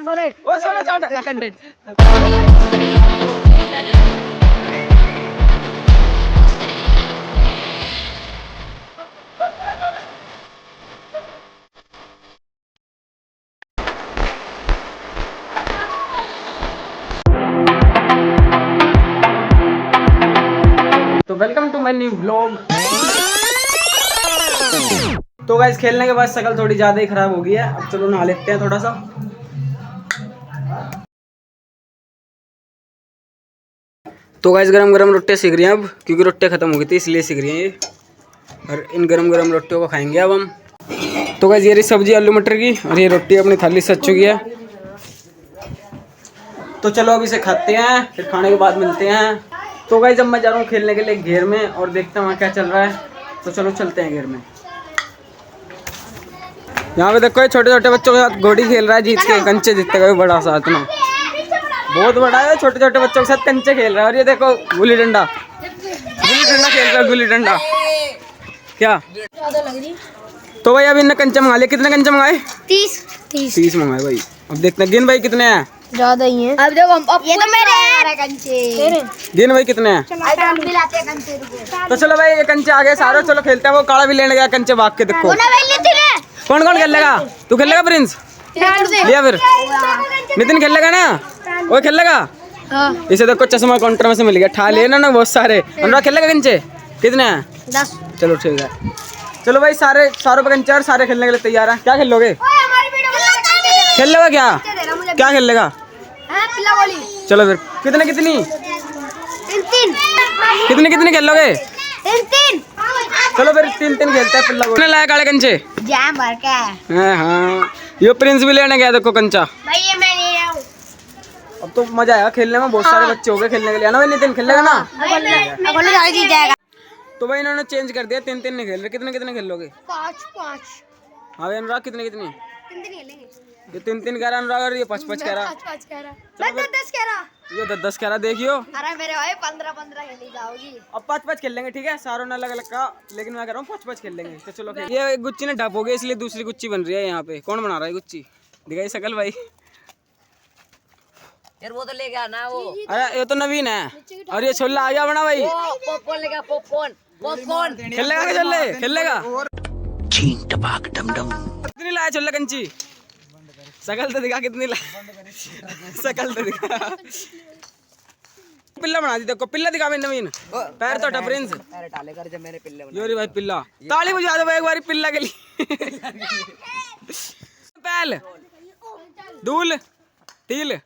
तो welcome to my new vlog. तो guys खेलने के बाद शक्ल थोड़ी ज़्यादा ही ख़राब हो गई है। अब चलो नहा लेते हैं थोड़ा सा। तो गाइस गरम गरम रोटियाँ सीख रही हैं अब, क्योंकि रोटियाँ ख़त्म हो गई थी इसलिए सीख रही हैं ये। और इन गरम गरम रोटियों को खाएंगे अब हम। तो गाइस ये रही सब्जी आलू मटर की, और ये रोटी अपनी थाली सज चुकी है। तो चलो अब इसे खाते हैं, फिर खाने के बाद मिलते हैं। तो गाइस जब मैं जा रहा हूँ खेलने के लिए घेर में, और देखता हूँ वहाँ क्या चल रहा है। तो चलो चलते हैं घेर में। यहाँ पे देखो छोटे छोटे बच्चों के साथ घोड़ी खेल रहा है, जीत के कंचे जीतते गए बड़ा सा इतना बहुत बड़ा है। छोटे छोटे बच्चों के साथ कंचे खेल रहा है। और ये देखो गुल्ली डंडा खेल रहा है, गुल्ली डंडा क्या। तो भाई अभी इन्हें कंचे मंगा लिए। कितने कंचे मंगाए? 30 मंगाए भाई। अब देखते हैं गिन भाई कितने हैं। ज्यादा ही है। अब देखो ये तो मेरे हैं कंचे। गिन भाई कितने हैं। तो चलो भाई ये कंचे आ गए सारे, चलो खेलते हैं। वो काला भी लेने गया कंचे भाग के। देखो कौन कौन खेलेगा? तू खेलेगा प्रिंस? लिया फिर नितिन खेलेगा ना, वो खेलेगा। इसे देखो चश्मा काउंटर में से मिल गया, ठा लेना ना बहुत सारे। अनुराग खेलेगा कंचे? कितने हैं? 10। चलो ठीक है। चलो भाई सारों पे कंचे और सारे खेलने के लिए तैयार हैं। क्या खेल लोगे? खेल लेगा क्या खेल लेगा? चलो फिर कितने कितनी खेल लोगे? 3। चलो फिर 3 खेलते हैं। पिल्ला कितने लाया काले कंचे? जैम भर के। हाँ ये प्रिंस भी लेने गया देखो कंचा। भाई ये मैं ले रहा हूं। अब तो मजा आएगा खेलने में, बहुत सारे बच्चे हो गए खेलने के लिए ना भाई। नितिन खेलेगा ना? जीत जाएगा। तो भाई इन्होंने चेंज कर दिया, 3 नहीं खेल रहे। कितने खेल लोगे? 5। हाँ भाई अनुराग कितनी 3 खेलेंगे। ये 3 कह रहा अनुराग, और ये 5 कह रहा। 5 कह रहा। मैं 10 कह रहा। ये 10 कह रहा। देखियो अरे मेरे भाई 15 खेली जाओगी। अब 5 खेल लेंगे ठीक है, सारों ने अलग अलग का। लेकिन मैं कह रहा हूँ 5 खेल लेंगे। तो चलो खेल। ये गुच्ची ने ढप हो गई इसलिए दूसरी गुच्ची बन रही है यहाँ पे। कौन बना रहा है गुच्ची? दिखाई शकल भाई। यार वो तो ले गया ना वो। अरे ये तो नवीन है। और ये छोला आ गया बना भाई। पॉपकॉर्न लेगा, पॉपकॉर्न खेलेगा क्या? छोले खेलेगा। कितनी लाया छोला कंची? शकल तो दिखा कितनी लाया। शकल तो दिखा। पिल्ला बना दी देखो, पिल्ला दिखा मेरे नवीन। पैर तो हटा प्रिंस। अरे टाले कर जब मेरे पिल्ले योरी भाई पिल्ला। ताली बजा दो भाई एक बारी पिल्ला के लिए। पहल दूल तील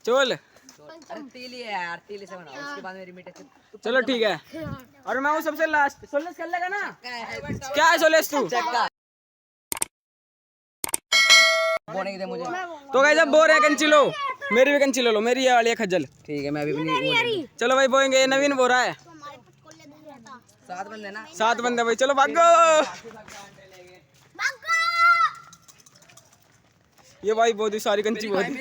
चोल। अरे तीली है यार, तीली से बनाओ, उसके बाद मेरी मीठे से। चलो ठीक है। और मैं हूँ सबसे लास्ट। सोलेस खेल लेगा ना? क्या है सोलेस तू? बोने के दे मुझे। तो गाइस अब बोर है कंची लो, मेरी भी कंची लो। मेरी ये वाली है खज्जल। ठीक है मैं अभी नहीं। चलो भाई बोएंगे। ये नवीन बो रहा है। 7 बंदे ना। 7 बंदे भाई। चलो भागो। ये भाई बहुत ही सारी कंची बहुत ही।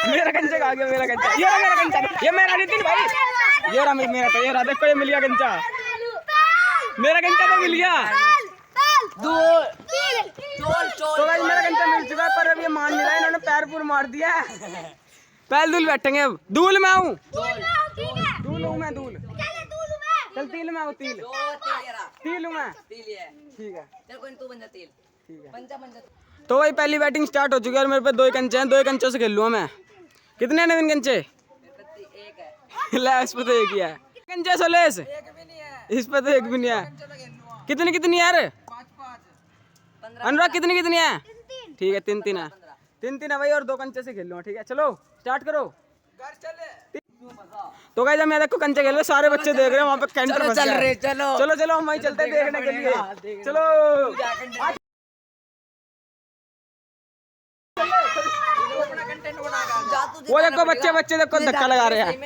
मेरा कंचा आ गया। मेरा कंचा ये मेरा कंचा, ये मेरा नितिन भाई। ये रहा मेरा। तो ये रहा देखो, ये मिल गया कंचा। मेरा कंचा तो मिल गया। तो भाई मेरा कंचा मिल चुका है, पर अब ये मान नहीं रहा है। इन्होंने पैर पूर मार दिया है। पहल दूल बैठेंगे अब। दूल मैं हूँ। दूल हूँ मैं। दूल चल तील मैं हूँ। तील हूँ मैं। ठीक है चल कोई तू बन जा तील। ठीक है। बन जा। तो भाई पहली बैटिंग स्टार्ट हो चुकी है और मेरे पे 2 कंचे हैं। 2 कंचों से खेल लूँगा मैं। कितने नवीन कंचे? एक है। ला इस पे तो एक ही है। कंचे सोलेस इस पे तो एक भी नहीं है। कितनी यार? 5 अनुराग कितनी है? ठीक है 3 है। 3 है भाई, और 2 कंचे से खेल लूँगा। ठीक है चलो स्टार्ट करो। तो गाइस हम यहाँ देखो कंचे खेल रहे, सारे बच्चे देख रहे हैं वहाँ पे। कैंटर फंस गया है। चलो हम वहीं चलते हैं देखने के लिए। चलो वो देखो बच्चे देखो धक्का लगा रहे हैं।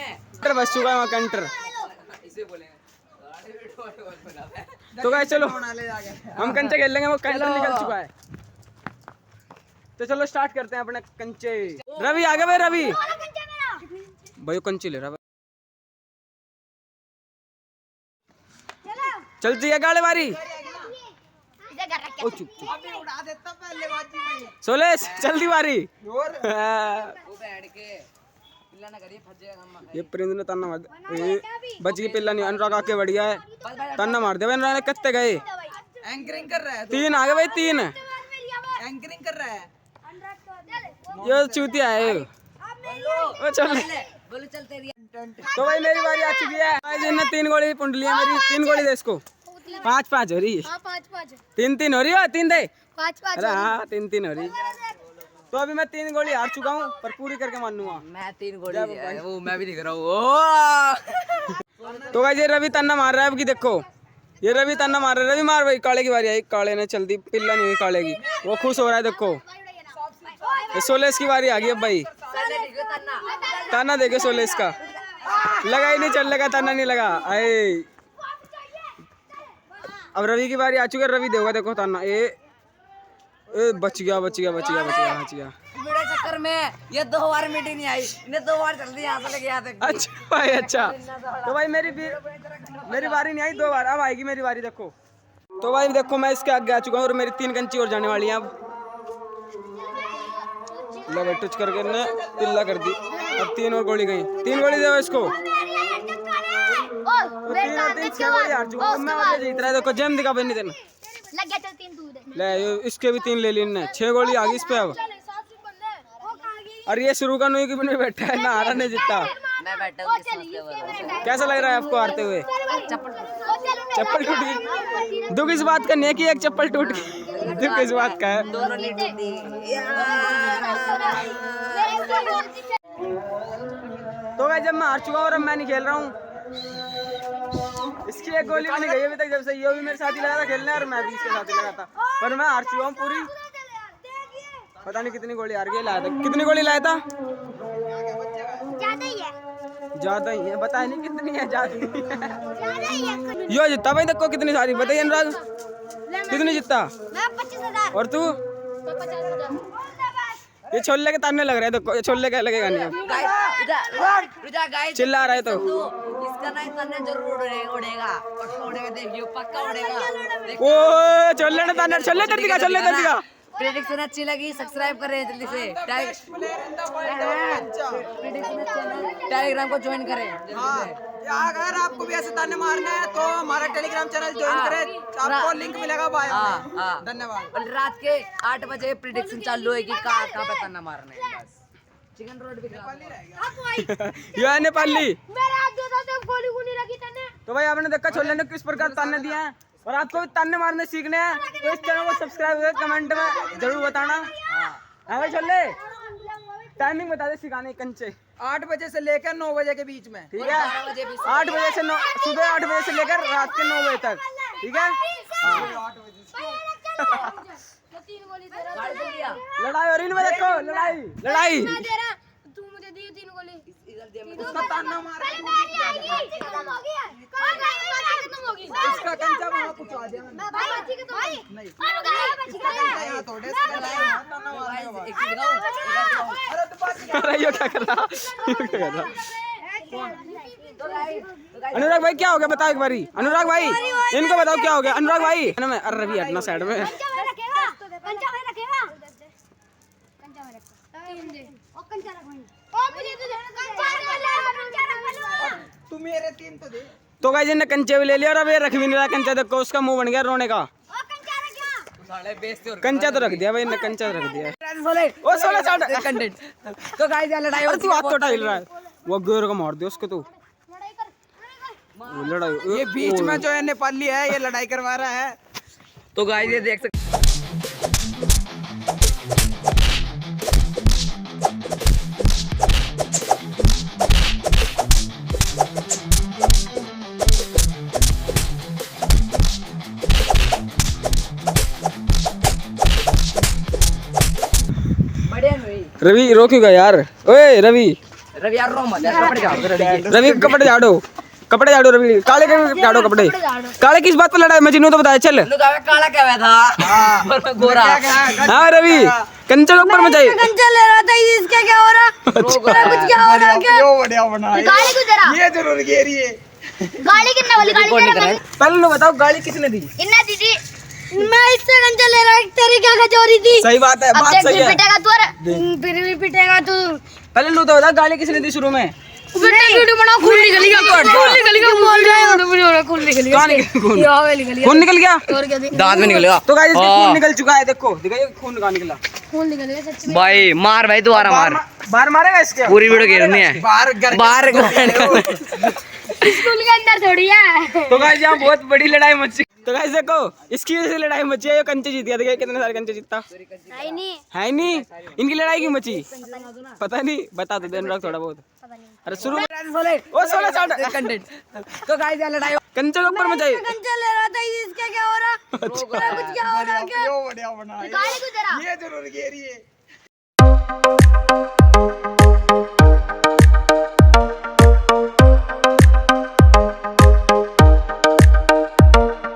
बस चुका है वहाँ कंटर। तो गाइस चलो हम कंचे खेल लेंगे, वो कंटर निकल चुका है। तो चलो स्टार्ट करते हैं अपने कंचे। रवि आ गया भाई। रवि भाई कंचे ले रहा। चलती है गाड़ी बारी। ओ चुप चुप सोलेश जल्दी बारी ये परिंद ने तन्ना मार बच गई पिल्ला नहीं अनुराग आके बढ़िया है तन्ना मार दे अनुराग ने कत्ते गए एंकरिंग कर रहा है 3 आ गए भाई 3 एंकरिंग कर रहा है ये चूतिया है ओ चल बोलो चल तेरी तो भाई मेरी बारी आ चुकी है भाई जी ने 3 गोली पुंडलियां मेरी 3 गोली दे इसको 5-5 हो रही हाँ 5-5 3-3 हो रही हो 3 दे 5-5 अरे हाँ 3-3 हो रही तो अभी मैं 3 गोली हार चुका हूँ पर पूरी करके मानूंगा मैं 3 गोली वो मैं भी दिख रहा हूँ तो भाई ये रवि तन्ना मार रहा है अब की देखो ये रवि तन्ना मार रहा है रवि मार भाई काले की बारी आई काले ने चल दी पिल्ला नहीं हुई काले की वो खुश हो रहा है देखो ये सोलेस की बारी आ गई अब भाई ताना देखे सोलेस का लगा ही नहीं चल लगा ताना नहीं लगा आए अब रवि की बारी आ चुकी है रवि देगा देखो ताना ए बच गया मेरे चक्कर में ये 2 बार मीटिंग नहीं आई इन्हें 2 बार जल्दी यहाँ से लेके आते अच्छा भाई अच्छा तो भाई मेरी बारी नहीं आई 2 बार अब आएगी मेरी बारी देखो तो भाई देखो मैं इसके आगे आ चुका हूँ और मेरी 3 कंची और जाने वाली है अब लगा टच करके ने पिल्ला कर दी अब 3 और गोली गई 3 गोली दे इसको तो 3 और 3 6 गोली हार चुका हूँ मैं और जीत रहा है देखो जेम दिखा बनी देना लग गया चल 3 तू दे ले इसके भी 3 ले ली इनने 6 गोली आ गई इस पे अब और ये शुरू का नहीं कि मैंने बैठा है ना हारा नहीं जीता मैं बैठा हूँ कैसा लग रहा है आपको हारते हुए चप्पल टूट गई दुख इस बात का नहीं है कि एक चप्पल टूट गई दुख इस बात का है दोनों नहीं टूटी तो भाई जब मैं हार चुका हूँ और अब मैं नहीं खेल रहा हूँ इसकी एक गोली भी नहीं गई अभी तक जब से ये भी मेरे साथ ही लगा था खेलने और मैं भी इसके साथ ही लगा था पर मैं हार चुका हूँ पूरी पता नहीं कितनी गोली हार गई लाया था कितनी गोली लाया था ज्यादा ही है बताया नहीं कितनी है ज्यादा ही है यो जितना भाई देखो कितनी सारी बताइए अनुराग कितनी जितना और तू ये छोले के ताने लग रहे हैं देखो ये छोले का लगेगा नहीं चिल्ला रहा है तो इसका ना ताने जरूर उड़ेगा पक्का उड़ेगा देखियो पक्का उड़ेगा ओ छोले ने ताने छोले कर दिया छोले कर दिया प्रेडिक्शन अच्छी लगी सब्सक्राइब करें जल्दी से टेलीग्राम को ज्वाइन करें जल्दी से अगर आपको भी ऐसे ताने मारने हैं तो हमारा टेलीग्राम चैनल ज्वाइन करें आपको लिंक मिलेगा बायो में धन्यवाद रात के 8 बजे प्रेडिक्शन चालू होगी कहाँ पे ताना मारने बस चिकन रोड भी ये है नेपाली मेरे हाथ दे दो गोली गुनी रखी तने तो भाई आपने देखा छोले ने किस प्रकार ताने दिए हैं और आपको भी ताने मारने सीखने हैं तो इस चैनल को सब्सक्राइब करके कमेंट में जरूर बताना हाँ भाई छोले टाइमिंग बता दे सिखाने की कंचे 8 बजे से लेकर 9 बजे के बीच में ठीक है 8 बजे से सुबह 8 बजे से लेकर रात के 9 बजे तक ठीक है लड़ाई हो रही है देखो लड़ाई लड़ाई तू मुझे दी 3 गोली उसका ताना मार इसका कंचा वहां पहुंचा दिया नहीं इसका कंचा यहां थोड़े से लगाया ताना मारने के बाद अरे तो बात अरे ये क्या कर रहा अनुराग भाई क्या हो गया बताओ एक बारी अनुराग भाई इनको बताओ क्या हो गया अनुराग भाई अरे रवि हटना साइड में तू मेरे 3 तो दे तो गाइस इन्हें कंचे भी ले लिया और अब ये रख भी नहीं रहा कंचा देखो उसका मुंह बन गया रोने का कंचा तो रख दिया भाई इन्हें कंचा तो रख दिया ओ 16 कंटेंट तो गाइस ये लड़ाई अरे तू हाथ तो टाइल रहा है वो गोर को मार दिया उसको तू लड़ाई ये बीच में जो है नेपाली है ये लड़ाई करवा रहा है तो गाइस ये देख सकते रवि रोकेगा यार ओए रवि यार रो मत कपड़े झाड़ो रवि कपड़े झाड़ो रवि काले के झाड़ो कपड़े काले किस बात पे लड़ा है मैं जिन्हों तो बताया चल काला क्या हुआ था गोरा हाँ रवि कंचे के ऊपर मचाई कंचा ले रहा था इसका क्या हो रहा कुछ क्या हो रहा क्या बढ़िया बना गाड़ी को जरा ये जरूर घेरी है गाड़ी कितने वाली गाड़ी पहले नो बताओ गाड़ी किसने दी इन्ना दीदी मैं इससे कंचे ले रहा तेरी क्या खचोरी थी। सही बात है, बात सही है। पिटेगा तू, फिर भी पिटेगा तू। पहले लू तो बता गाली किसने दी शुरू में? वीडियो बना, खून निकल गया, खून निकल गया, बोल रहे हैं खून निकल गया। कहाँ निकल खून? यहाँ पे निकल गया। खून निकल गया? और क्या दांत में निकलेगा तो गाइस इसके खून निकल चुका है, देखो दिखाइए खून कहाँ निकला। खून निकल गया सच में। भाई मार भाई दोबारा मार बाहर मारेगा इसके? पूरी वीडियो घेरनी है बाहर स्कूल के अंदर थोड़ी है। तो गाइस यहाँ बहुत बड़ी लड़ाई मची। तो गाइस देखो इसकी वजह से लड़ाई मची है, ये कंचे जीत गया। देखिए कितने सारे कंचे जीतता नहीं है नहीं। इनकी लड़ाई क्यों मची पता नहीं, बता दो अनुराग थोड़ा बहुत। अरे शुरू में ओ 16 कंटेंट तो गाइस यार लड़ाई कंचे के ऊपर मचाई। कंचे ले रहा था, इसका क्या हो रहा? कुछ क्या हो रहा? क्या गाली को जरा ये जरूर घेरी है।